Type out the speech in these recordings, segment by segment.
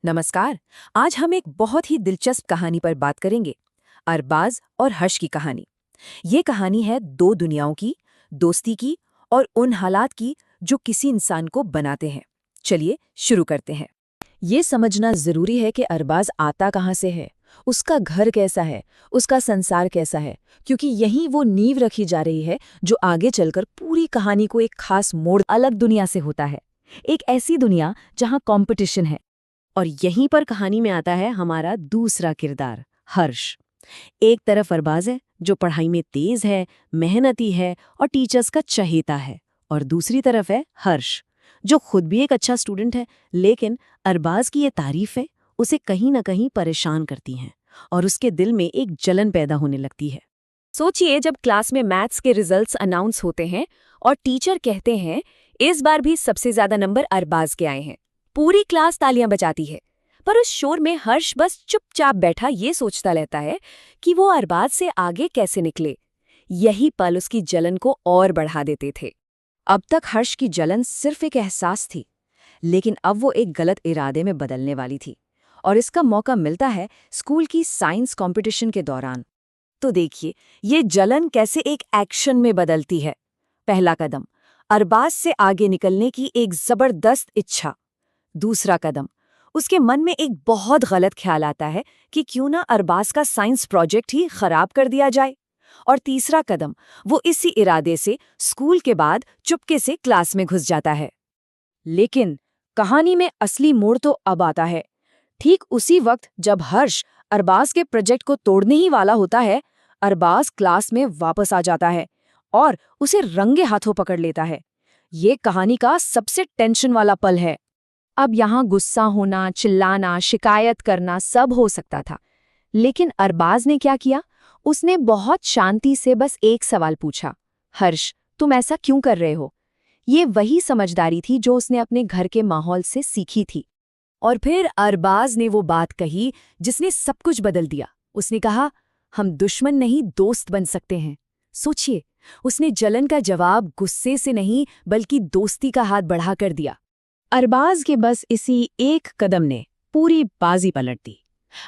नमस्कार। आज हम एक बहुत ही दिलचस्प कहानी पर बात करेंगे, अरबाज और हर्ष की कहानी। ये कहानी है दो दुनियाओं की, दोस्ती की और उन हालात की जो किसी इंसान को बनाते हैं। चलिए शुरू करते हैं। ये समझना जरूरी है कि अरबाज आता कहाँ से है, उसका घर कैसा है, उसका संसार कैसा है, क्योंकि यहीं वो नींव रखी जा रही है जो आगे चलकर पूरी कहानी को एक खास मोड़ अलग दुनिया से होता है। एक ऐसी दुनिया जहाँ कंपटीशन है। और यहीं पर कहानी में आता है हमारा दूसरा किरदार, हर्ष। एक तरफ अरबाज है जो पढ़ाई में तेज है, मेहनती है और टीचर्स का चहेता है, और दूसरी तरफ है हर्ष जो खुद भी एक अच्छा स्टूडेंट है, लेकिन अरबाज की ये तारीफें उसे कहीं ना कहीं परेशान करती हैं और उसके दिल में एक जलन पैदा होने लगती है। सोचिए, जब क्लास में मैथ्स के रिजल्ट्स अनाउंस होते हैं और टीचर कहते हैं इस बार भी सबसे ज्यादा नंबर अरबाज के आए हैं। पूरी क्लास तालियां बजाती है, पर उस शोर में हर्ष बस चुपचाप बैठा ये सोचता रहता है कि वो अरबाज से आगे कैसे निकले। यही पल उसकी जलन को और बढ़ा देते थे। अब तक हर्ष की जलन सिर्फ एक एहसास थी, लेकिन अब वो एक गलत इरादे में बदलने वाली थी, और इसका मौका मिलता है स्कूल की साइंस कंपटीशन के दौरान। तो देखिए, ये जलन कैसे एक एक्शन में बदलती है। पहला कदम, अरबाज से आगे निकलने की एक जबरदस्त इच्छा। दूसरा कदम, उसके मन में एक बहुत गलत ख्याल आता है कि क्यों ना अरबाज का साइंस प्रोजेक्ट ही खराब कर दिया जाए। और तीसरा कदम, वो इसी इरादे से स्कूल के बाद चुपके से क्लास में घुस जाता है। लेकिन कहानी में असली मोड़ तो अब आता है। ठीक उसी वक्त जब हर्ष अरबाज के प्रोजेक्ट को तोड़ने ही वाला होता है, अरबाज क्लास में वापस आ जाता है और उसे रंगे हाथों पकड़ लेता है। ये कहानी का सबसे टेंशन वाला पल है। अब यहाँ गुस्सा होना, चिल्लाना, शिकायत करना सब हो सकता था, लेकिन अरबाज ने क्या किया? उसने बहुत शांति से बस एक सवाल पूछा, हर्ष, तुम ऐसा क्यों कर रहे हो? ये वही समझदारी थी जो उसने अपने घर के माहौल से सीखी थी। और फिर अरबाज ने वो बात कही जिसने सब कुछ बदल दिया। उसने कहा, हम दुश्मन नहीं, दोस्त बन सकते हैं। सोचिए, उसने जलन का जवाब गुस्से से नहीं बल्कि दोस्ती का हाथ बढ़ाकर दिया। अरबाज के बस इसी एक कदम ने पूरी बाजी पलट दी।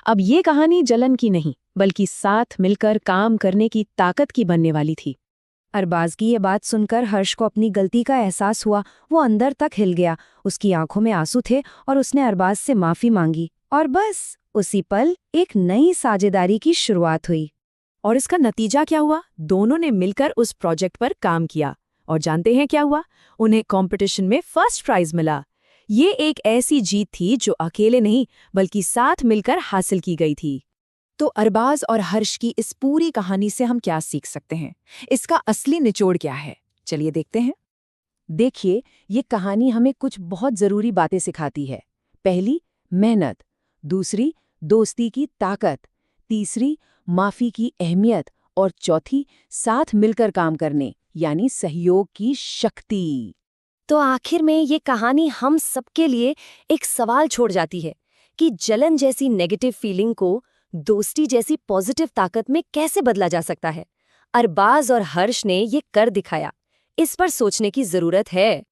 अब ये कहानी जलन की नहीं बल्कि साथ मिलकर काम करने की ताकत की बनने वाली थी। अरबाज की ये बात सुनकर हर्ष को अपनी गलती का एहसास हुआ। वो अंदर तक हिल गया, उसकी आंखों में आंसू थे और उसने अरबाज से माफी मांगी। और बस उसी पल एक नई साझेदारी की शुरुआत हुई। और इसका नतीजा क्या हुआ? दोनों ने मिलकर उस प्रोजेक्ट पर काम किया, और जानते हैं क्या हुआ? उन्हें कंपटीशन में फर्स्ट प्राइज मिला। ये एक ऐसी जीत थी जो अकेले नहीं बल्कि साथ मिलकर हासिल की गई थी। तो अरबाज और हर्ष की इस पूरी कहानी से हम क्या सीख सकते हैं? इसका असली निचोड़ क्या है? चलिए देखते हैं। देखिए, ये कहानी हमें कुछ बहुत जरूरी बातें सिखाती है। पहली, मेहनत। दूसरी, दोस्ती की ताकत। तीसरी, माफी की अहमियत। और चौथी, साथ मिलकर काम करने यानी सहयोग की शक्ति। तो आखिर में ये कहानी हम सबके लिए एक सवाल छोड़ जाती है कि जलन जैसी नेगेटिव फीलिंग को दोस्ती जैसी पॉजिटिव ताकत में कैसे बदला जा सकता है। अरबाज और हर्ष ने ये कर दिखाया। इस पर सोचने की जरूरत है।